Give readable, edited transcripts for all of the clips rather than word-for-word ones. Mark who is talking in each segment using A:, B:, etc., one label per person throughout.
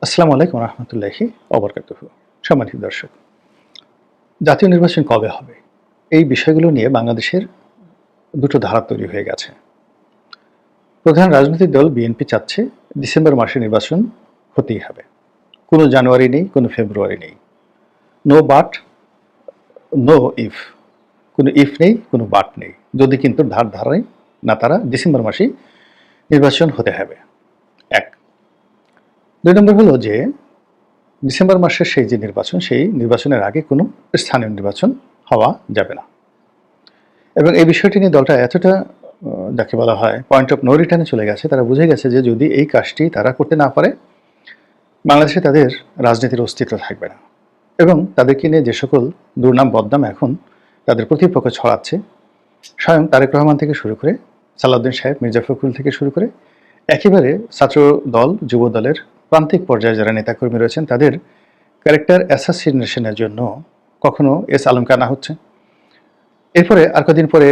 A: আসসালামু আলাইকুম রহমতুল্লাহি ওবরকাতুহু। সম্মানিত দর্শক, জাতীয় নির্বাচন কবে হবে এই বিষয়গুলো নিয়ে বাংলাদেশের দুটো ধারা তৈরি হয়ে গেছে। প্রধান রাজনৈতিক দল বিএনপি চাচ্ছে ডিসেম্বর মাসে নির্বাচন হতেই হবে। কোনো জানুয়ারি নেই, কোনো ফেব্রুয়ারি নেই, নো বাট, নো ইফ, কোনো ইফ নেই, কোনো বাট নেই, যদি কিন্তু ধারায় না তারা ডিসেম্বর মাসেই নির্বাচন হতে হবে। এক। দুই নম্বর হলো যে ডিসেম্বর মাসের সেই যে নির্বাচন, সেই নির্বাচনের আগে কোনো স্থানীয় নির্বাচন হওয়া যাবে না। এবং এই বিষয়টি নিয়ে দলটা এতটা যাকে বলা হয় পয়েন্ট অফ নো রিটার্নে চলে গেছে, তারা বুঝে গেছে যে যদি এই কাজটি তারা করতে না পারে, বাংলাদেশে তাদের রাজনীতির অস্তিত্ব থাকবে না। এবং তাদেরকে নিয়ে যে সকল দুর্নাম বদনাম এখন তাদের প্রতিপক্ষ ছড়াচ্ছে, স্বয়ং তারেক রহমান থেকে শুরু করে সালাউদ্দিন সাহেব, মির্জা ফখরুল থেকে শুরু করে একেবারে ছাত্র দল, যুব দলের প্রান্তিক পর্যায়ে যারা নেতাকর্মী রয়েছেন, তাদের ক্যারেক্টার অ্যাসাসিনেশনের জন্য কখনো এস আলমকে আনা হচ্ছে। এরপরে আর কদিন পরে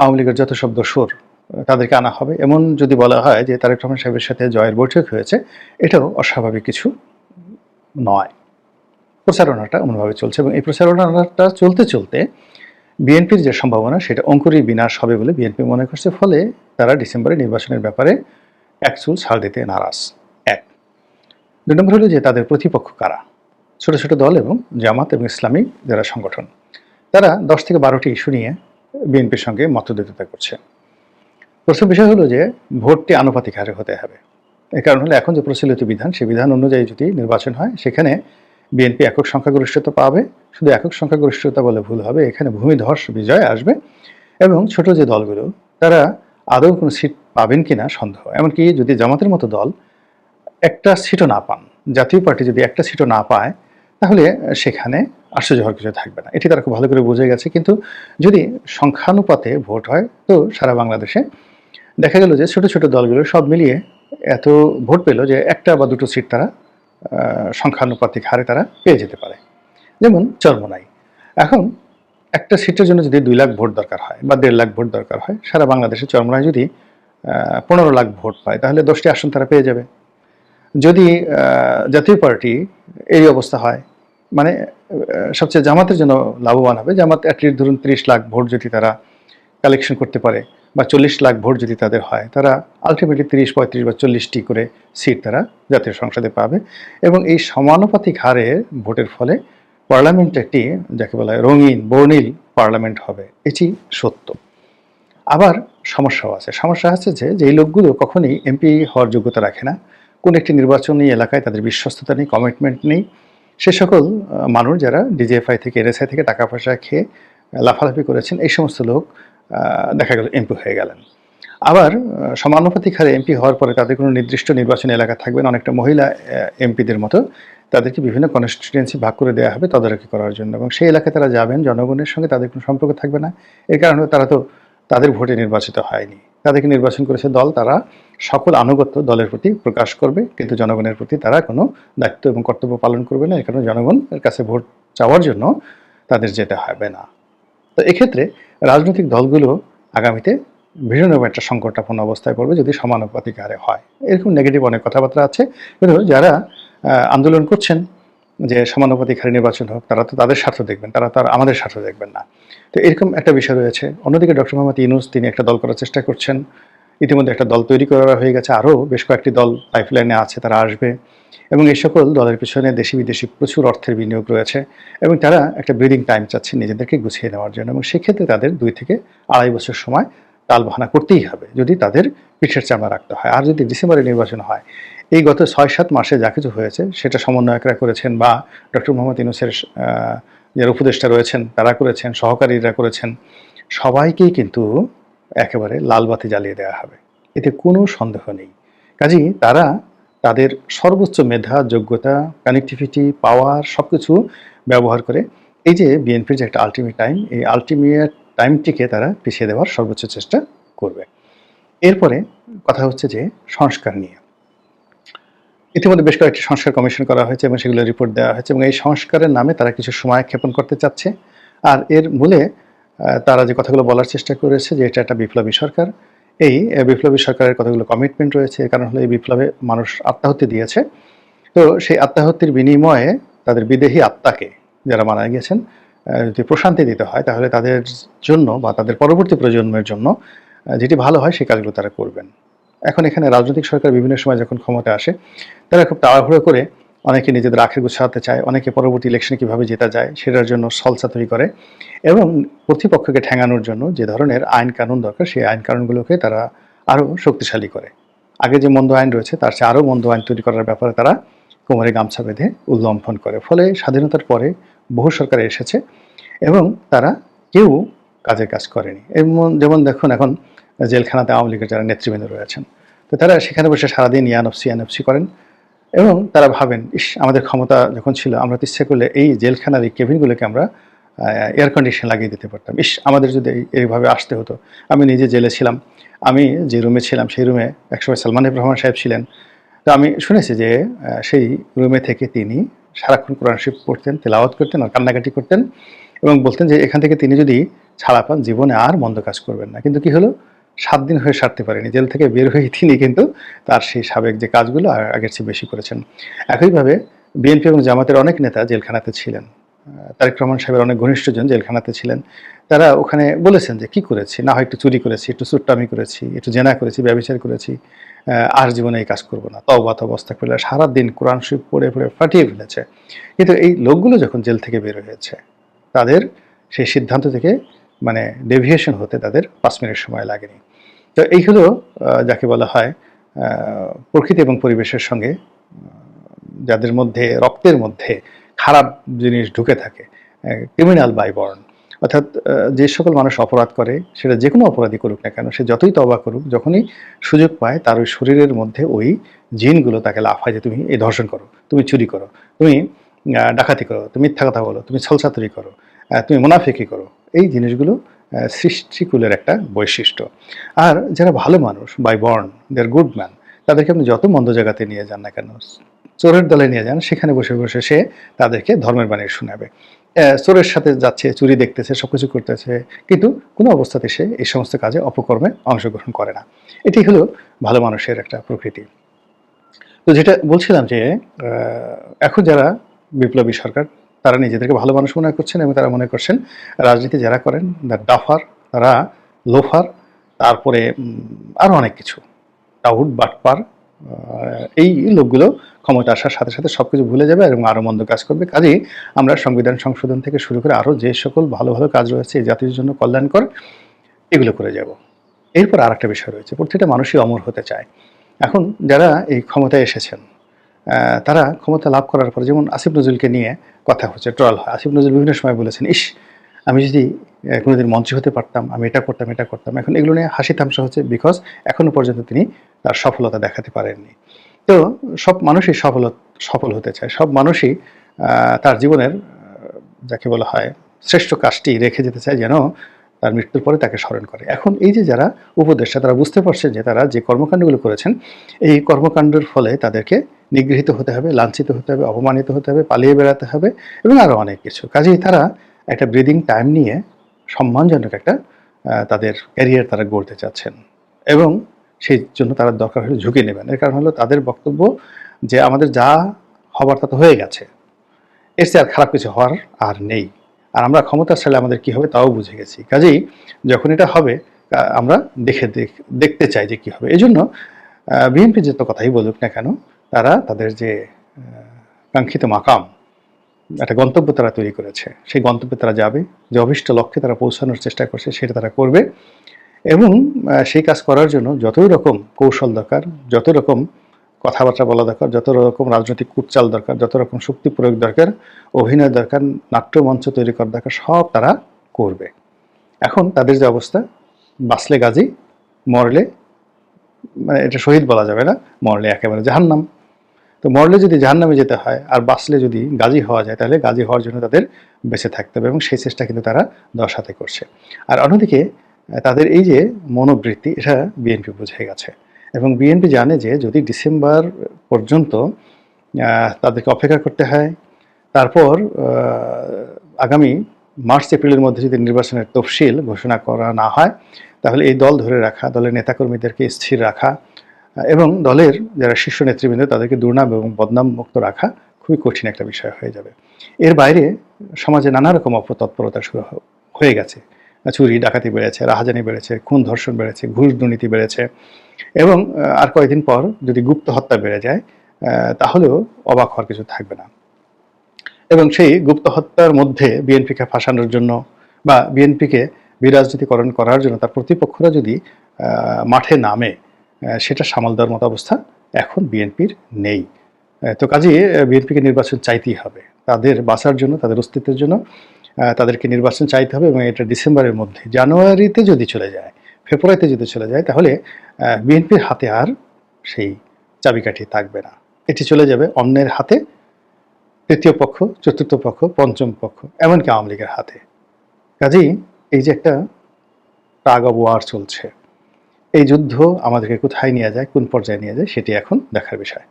A: আওয়ামী লীগের যত সব দোসর তাদেরকে আনা হবে। এমন যদি বলা হয় যে তারেক রহমান সাহেবের সাথে জয়ের বৈঠক হয়েছে, এটাও অস্বাভাবিক কিছু নয়। প্রচারণাটা এমনভাবে চলছে এবং এই প্রচারণাটা চলতে চলতে বিএনপির যে সম্ভাবনা সেটা অঙ্কুরই বিনাশ হবে বলে বিএনপি মনে করছে। ফলে তারা ডিসেম্বরে নির্বাচনের ব্যাপারে এক চুল ছাড় দিতে নারাজ। এক। দুই নম্বর হলো যে তাদের প্রতিপক্ষ কারা? ছোট ছোট দল এবং জামাত এবং ইসলামী যারা সংগঠন, তারা 10 থেকে 12টি ইস্যু নিয়ে বিএনপির সঙ্গে মতদ্বৈধতা করছে। প্রথম বিষয় হলো যে ভোটটি আনুপাতিক হারে হতে হবে। এর কারণ হলো এখন যে প্রচলিত বিধান, সেই বিধান অনুযায়ী যদি নির্বাচন হয়, সেখানে বিএনপি একক সংখ্যাগরিষ্ঠতা পাবে। শুধু একক সংখ্যাগরিষ্ঠতা বলে ভুল হবে, এখানে ভূমিধস বিজয় আসবে এবং ছোট যে দলগুলো তারা আদৌ কোনো সিট পাবেন কিনা সন্দেহ। এমনকি যদি জামাতের মতো দল একটা সিটও না পান, জাতীয় পার্টি যদি একটা সিটও না পায়, তাহলে সেখানে আশ্চর্য হওয়ার কিছু থাকবে না। এটি তারা খুব ভালো করে বুঝে গেছে। কিন্তু যদি সংখ্যানুপাতে ভোট হয়, তো সারা বাংলাদেশে দেখা গেল যে ছোট ছোট দলগুলো সব মিলিয়ে এত ভোট পেল যে একটা বা দুটো সিট তারা সংখ্যানুপাতিক হারে তারা পেয়ে যেতে পারে। যেমন চরমোনাই, এখন একটা সিটের জন্য যদি 2 লাখ ভোট দরকার হয় বা 1.5 লাখ ভোট দরকার হয়, সারা বাংলাদেশে চরমোনাই যদি 15 লাখ ভোট পায়, তাহলে 10টি আসন তারা পেয়ে যাবে। যদি জাতীয় পার্টি এই অবস্থা হয়, মানে সবচেয়ে জামাতের জন্য লাভবান হবে। জামাত অ্যাটলিস্ট ধরুন 30 লাখ ভোট যদি তারা কালেকশন করতে পারে বা 40 লাখ ভোট যদি তাদের হয়, তারা আলটিমেটলি 30, 35 বা 40টি করে সিট তারা জাতীয় সংসদে পাবে। এবং এই সমানুপাতিক হারে ভোটের ফলে পার্লামেন্ট একটি যাকে বলা হয় রঙিন বর্ণিল পার্লামেন্ট হবে, এটি সত্য। আবার সমস্যাও আছে। সমস্যা আছে যে যেই লোকগুলো কখনোই এমপি হওয়ার যোগ্যতা রাখে না, কোন একটি নির্বাচনী এলাকায় তাদের বিশ্বস্ততা নেই, কমিটমেন্ট নেই, সে সকল মানুষ যারা ডিজিএফআই থেকে, এনএসআই থেকে টাকা পয়সা খেয়ে লাফালাফি করেছেন, এই সমস্ত লোক দেখা গেল এমপি হয়ে গেলেন। আবার সমানুপাতিক হারে এমপি হওয়ার পরে তাদের কোনো নির্দিষ্ট নির্বাচনী এলাকা থাকবে না, অনেকটা মহিলা এমপিদের মতো তাদেরকে বিভিন্ন কনস্টিটুয়েন্সি ভাগ করে দেওয়া হবে তদারকি করার জন্য, এবং সেই এলাকায় তারা যাবেন, জনগণের সঙ্গে তাদের কোনো সম্পর্ক থাকবে না। এর কারণে তারা তো তাদের ভোটে নির্বাচিত হয়নি, তাদেরকে নির্বাচন করেছে দল, তারা সকল আনুগত্য দলের প্রতি প্রকাশ করবে, কিন্তু জনগণের প্রতি তারা কোনো দায়িত্ব এবং কর্তব্য পালন করবে না। এর কারণে জনগণের কাছে ভোট চাওয়ার জন্য তাদের যেতে হবে না। তো এক্ষেত্রে রাজনৈতিক দলগুলো আগামীতে ভীষণ একটা সংকটাপন্ন অবস্থায় পড়বে যদি সমানুপাতিক হারে হয়। এরকম নেগেটিভ অনেক কথাবার্তা আছে, কিন্তু যারা আন্দোলন করছেন যে সমানুপাতিক হারে নির্বাচন হোক, তারা তো তাদের স্বার্থ দেখবেন, তারা তো আর আমাদের স্বার্থ দেখবেন না। তো এরকম একটা বিষয় রয়েছে। অন্যদিকে ডক্টর মোহাম্মদ ইউনূস তিনি একটা দল করার চেষ্টা করছেন। ইতিমধ্যে একটা দল তৈরি করা হয়ে গেছে, আরও বেশ কয়েকটি দল পাইপলাইনে আছে, তারা আসবে। এবং এই সকল দলের পিছনে দেশি বিদেশি প্রচুর অর্থের বিনিয়োগ রয়েছে এবং তারা একটা ব্রিদিং টাইম চাচ্ছে নিজেদেরকে গুছিয়ে নেওয়ার জন্য, এবং সেক্ষেত্রে তাদের 2 থেকে 2.5 বছর সময় টালবাহানা করতেই হবে যদি তাদের পিঠের চামড়া রাখতে হয়। আর যদি ডিসেম্বরে নির্বাচন হয়, এই গত 6-7 মাসে যা কিছু হয়েছে সেটা সমন্বয়করা করেছেন বা ডক্টর মোহাম্মদ ইউনূসের যারা উপদেষ্টা রয়েছেন তারা করেছেন, সহকারীরা করেছেন, সবাইকেই কিন্তু একেবারে লাল বাতি জ্বালিয়ে দেওয়া হবে, এতে কোনো সন্দেহ নেই। কাজেই তারা তাদের সর্বোচ্চ মেধা, যোগ্যতা, কানেক্টিভিটি, পাওয়ার সবকিছু ব্যবহার করে এই যে বিএনপির যে একটা আলটিমেট টাইম, এই আলটিমেট টাইমটিকে তারা পিছিয়ে দেওয়ার সর্বোচ্চ চেষ্টা করবে। এরপরে কথা হচ্ছে যে সংস্কার নিয়ে। ইতিমধ্যে বেশ কয়েকটি সংস্কার কমিশন করা হয়েছে এবং সেগুলো রিপোর্ট দেওয়া হয়েছে, এবং এই সংস্কারের নামে তারা কিছু সময় ক্ষেপণ করতে চাচ্ছে। আর এর মূলে তারা যে কথাগুলো বলার চেষ্টা করেছে যে এটা একটা বিপ্লবী সরকার, এই বিপ্লবী সরকারের কতগুলো কমিটমেন্ট রয়েছে। এর কারণ হলো এই বিপ্লবে মানুষ আত্মাহুতি দিয়েছে তো সেই আত্মাহুতির বিনিময়ে তাদের বিদেহী আত্মাকে যারা মারা গিয়েছেন যদি প্রশান্তি দিতে হয় তাহলে তাদের জন্য বা তাদের পরবর্তী প্রজন্মের জন্য যেটি ভালো হয় সেই কাজগুলো তারা করবেন। এখন এখানে রাজনৈতিক সরকার বিভিন্ন সময় যখন ক্ষমতায় আসে তারা খুব তাড়াহুড়ো করে অনেকে নিজেদের আখের গুছাতে চায়, অনেকে পরবর্তী ইলেকশনে কীভাবে জেতা যায় সেটার জন্য সলসা তৈরি করে এবং প্রতিপক্ষকে ঠেঙানোর জন্য যে ধরনের আইন কানুন দরকার সেই আইন কানুনগুলোকে তারা আরও শক্তিশালী করে। আগে যে মন্দ আইন রয়েছে তার চেয়ে আরও মন্দ আইন তৈরি করার ব্যাপারে তারা কোমরে গামছা বেঁধে উল্লঙ্ঘন করে। ফলে স্বাধীনতার পরে বহু সরকার এসেছে এবং তারা কেউ কাজের কাজ করেনি। যেমন দেখুন এখন জেলখানাতে আওয়ামী লীগের যারা নেতৃবৃন্দ রয়েছেন, তো তারা সেখানে বসে সারাদিন ইয়ানফসি করেন এবং তারা ভাবেন ইস আমাদের ক্ষমতা যখন ছিল আমরা তো ইচ্ছে করলে এই জেলখানার এই কেবিনগুলোকে আমরা এয়ার কন্ডিশন লাগিয়ে দিতে পারতাম। ইস আমাদের যদি এইভাবে আসতে হতো। আমি নিজে জেলে ছিলাম, আমি যে রুমে ছিলাম সেই রুমে একসময় সালমান এফ রহমান সাহেব ছিলেন। তো আমি শুনেছি যে সেই রুমে থেকে তিনি সারাক্ষণ কোরআন শরীফ পড়তেন, তেলাওয়াত করতেন আর কান্নাকাটি করতেন এবং বলতেন যে এখান থেকে তিনি যদি ছাড়া পান জীবনে আর মন্দ কাজ করবেন না। কিন্তু কি হলো, 7 দিন হয়ে সারতে পারেনি। জেল থেকে বের হয়ে তিনি কিন্তু তার সেই সাবেক যে কাজগুলো আগের চেয়ে বেশি করেছেন। একইভাবে বিএনপি এবং জামাতের অনেক নেতা জেলখানাতে ছিলেন। তারেক রহমান সাহেবের অনেক ঘনিষ্ঠজন জেলখানাতে ছিলেন। তারা ওখানে বলেছেন যে কি করেছি, না হয় একটু চুরি করেছি, একটু চুট্টামি করেছি, একটু জেনা করেছি, ব্যভিচার করেছি, আর জীবনে এই কাজ করব না, তওবা আস্তাগফিরুল্লাহ সারাদিন কোরআন শরীফ পড়ে ফাটিয়ে ফেলেছে। কিন্তু এই লোকগুলো যখন জেল থেকে বের হয়েছে তাদের সেই সিদ্ধান্ত থেকে মানে ডেভিয়েশন হতে তাদের 5 মিনিট সময় লাগেনি। তো এই হলো যাকে বলা হয় প্রকৃতি এবং পরিবেশের সঙ্গে যাদের মধ্যে রক্তের মধ্যে খারাপ জিনিস ঢুকে থাকে, ক্রিমিনাল বাই বর্ন। অর্থাৎ যে সকল মানুষ অপরাধ করে সেটা যে কোনো অপরাধী করুক না কেন, সে যতই তওবা করুক, যখনই সুযোগ পায় তার ওই শরীরের মধ্যে ওই জিনগুলো তাকে লাফায় যে তুমি এই ধর্ষণ করো, তুমি চুরি করো, তুমি ডাকাতি করো, তুমি মিথ্যা কথা বলো, তুমি ছলচাতুরি করো, তুমি মুনাফিকি করো। এই জিনিসগুলো সৃষ্টিকুলের একটা বৈশিষ্ট্য। আর যারা ভালো মানুষ by born, they are good man, তাদেরকে আপনি যত মন্দ জায়গাতে নিয়ে যান না কেন, চোরের দলে নিয়ে যান, সেখানে বসে বসে সে তাদেরকে ধর্মের বাণী শোনাবে। চোরের সাথে যাচ্ছে, চুরি দেখতেছে, সবকিছু করতেছে, কিন্তু কোনো অবস্থাতে সে এই সমস্ত কাজে অপকর্মে অংশগ্রহণ করে না। এটি হলো ভালো মানুষের একটা প্রকৃতি। তো যেটা বলছিলাম যে এখন যারা বিপ্লবী সরকার তারা নিজেদেরকে ভালো মানুষ মনে করছেন এবং তারা মনে করছেন রাজনীতি যারা করেন ডাফার, তারা লোফার, তারপরে আরও অনেক কিছু টাউট বাটপার, এই লোকগুলো ক্ষমতা আসার সাথে সাথে সব কিছু ভুলে যাবে এবং আরও মন্দ কাজ করবে। কাজেই আমরা সংবিধান সংশোধন থেকে শুরু করে আরও যে সকল ভালো ভালো কাজ রয়েছে এই জাতির জন্য কল্যাণকর, এগুলো করে যাব। এরপর আর একটা বিষয় রয়েছে, প্রত্যেকটা মানুষই অমর হতে চায়। এখন যারা এই ক্ষমতায় এসেছেন তারা ক্ষমতা লাভ করার পরে, যেমন আসিফ নজরুলকে নিয়ে কথা হচ্ছে, ট্রল হয়। আসিফ নজরুল বিভিন্ন সময় বলেছেন, ইস আমি যদি কোনোদিন মন্ত্রী হতে পারতাম, আমি এটা করতাম। এখন এগুলো নিয়ে হাসি তামসা হচ্ছে, বিকজ এখনো পর্যন্ত তিনি তার সফলতা দেখাতে পারেননি। তো সব মানুষই সফল হতে চায়, সব মানুষই তার জীবনের যাকে বলা হয় শ্রেষ্ঠ কাজটি রেখে যেতে চায় যেন তার মৃত্যুর পরে তাকে স্মরণ করে। এখন এই যে যারা উপদেষ্টা, তারা বুঝতে পারছেন যে তারা যে কর্মকাণ্ডগুলো করেছেন এই কর্মকাণ্ডের ফলে তাদেরকে নিগৃহীত হতে হবে, লাঞ্ছিত হতে হবে, অপমানিত হতে হবে, পালিয়ে বেড়াতে হবে এবং আরও অনেক কিছু। কাজেই তারা একটা ব্রিদিং টাইম নিয়ে সম্মানজনক একটা তাদের ক্যারিয়ার তারা গড়তে চাচ্ছেন এবং সেই জন্য তারা দরকার হলে ঝুঁকি নেবেন। এর কারণ হলো তাদের বক্তব্য যে আমাদের যা হবার তা তো হয়ে গেছে, এর চেয়ে আর খারাপ কিছু হওয়ার আর নেই, আর আমরা ক্ষমতা ছাড়লে আমাদের কী হবে তাও বুঝে গেছি। কাজেই যখন এটা হবে আমরা দেখতে চাই যে কী হবে। এই জন্য বিএনপি যত কথাই বলুক না কেন, তারা তাদের যে কাঙ্ক্ষিত মাকাম, একটা গন্তব্য তারা তৈরি করেছে, সেই গন্তব্যে তারা যাবে, যে অভিষ্ট লক্ষ্যে তারা পৌঁছানোর চেষ্টা করছে সেটা তারা করবে এবং সেই কাজ করার জন্য যতই রকম কৌশল দরকার, যত রকম কথাবার্তা বলা দরকার, যত রকম রাজনৈতিক কুটচাল দরকার, যত রকম শক্তি প্রয়োগ দরকার, অভিনয় দরকার, নাট্যমঞ্চ তৈরি করা দরকার, সব তারা করবে। এখন তাদের যে অবস্থা, বাঁচলে গাজী, মরলে মানে এটা শহীদ বলা যাবে না, মরলে একেবারে জাহান্নাম। তো মরলে যদি জাহান্নামে যেতে হয় আর বাঁচলে যদি গাজী হওয়া যায়, তাহলে গাজী হওয়ার জন্য তাদের বেঁচে থাকতে হবে এবং সেই চেষ্টা কিন্তু তারা 10 হাতে করছে। আর অন্যদিকে তাদের এই যে মনোবৃত্তি, এটা বিএনপি বুঝে গেছে এবং বিএনপি জানে যে যদি ডিসেম্বর পর্যন্ত তাদেরকে অপেক্ষা করতে হয়, তারপর আগামী মার্চ এপ্রিলের মধ্যে যদি নির্বাচনের তফসিল ঘোষণা করা না হয়, তাহলে এই দল ধরে রাখা, দলের নেতাকর্মীদেরকে স্থির রাখা, এবং দলের যারা শীর্ষ নেতৃবৃন্দ তাদেরকে দুর্নাম এবং বদনাম মুক্ত রাখা খুবই কঠিন একটা বিষয় হয়ে যাবে। এর বাইরে সমাজে নানা রকম অপতৎপরতা শুরু হয়ে গেছে। চুরি ডাকাতি বেড়েছে, রাহাজানি বেড়েছে, খুন ধর্ষণ বেড়েছে, ঘুষ দুর্নীতি বেড়েছে এবং আর কয়েকদিন পর যদি গুপ্ত হত্যা বেড়ে যায় তাহলেও অবাক হওয়ার কিছু থাকবে না। এবং সেই গুপ্ত হত্যার মধ্যে বিএনপিকে ফাঁসানোর জন্য বা বিএনপিকে বিরাজনীতিকরণ করার জন্য তার প্রতিপক্ষরা যদি মাঠে নামে সেটা সামাল দেওয়ার মতো অবস্থা এখন বিএনপির নেই। তো কাজেই বিএনপিকে নির্বাচন চাইতেই হবে, তাদের বাঁচার জন্য, তাদের অস্তিত্বের জন্য তাদেরকে নির্বাচন চাইতে হবে এবং এটা ডিসেম্বরের মধ্যে। জানুয়ারিতে যদি চলে যায়, ফেব্রুয়ারিতে যদি চলে যায়, তাহলে বিএনপির হাতে আর সেই চাবিকাঠি থাকবে না, এটি চলে যাবে অন্যের হাতে, তৃতীয় পক্ষ, চতুর্থ পক্ষ, পঞ্চম পক্ষ, এমনকি আওয়ামী লীগের হাতে। কাজেই এই যে একটা টাগ অব ওয়ার চলছে, এই যুদ্ধ আমাদেরকে কোথায় নিয়ে যায়, কোন পর্যায়ে নিয়ে যায়, সেটি এখন দেখার বিষয়।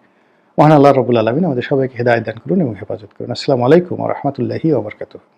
A: মহান আল্লাহ রাব্বুল আলামিন আমাদের সবাইকে হেদায়েত দান করুন এবং হেফাজত করুন। আসসালামু আলাইকুম ওয়া রাহমাতুল্লাহি ওয়া বারাকাতুহু।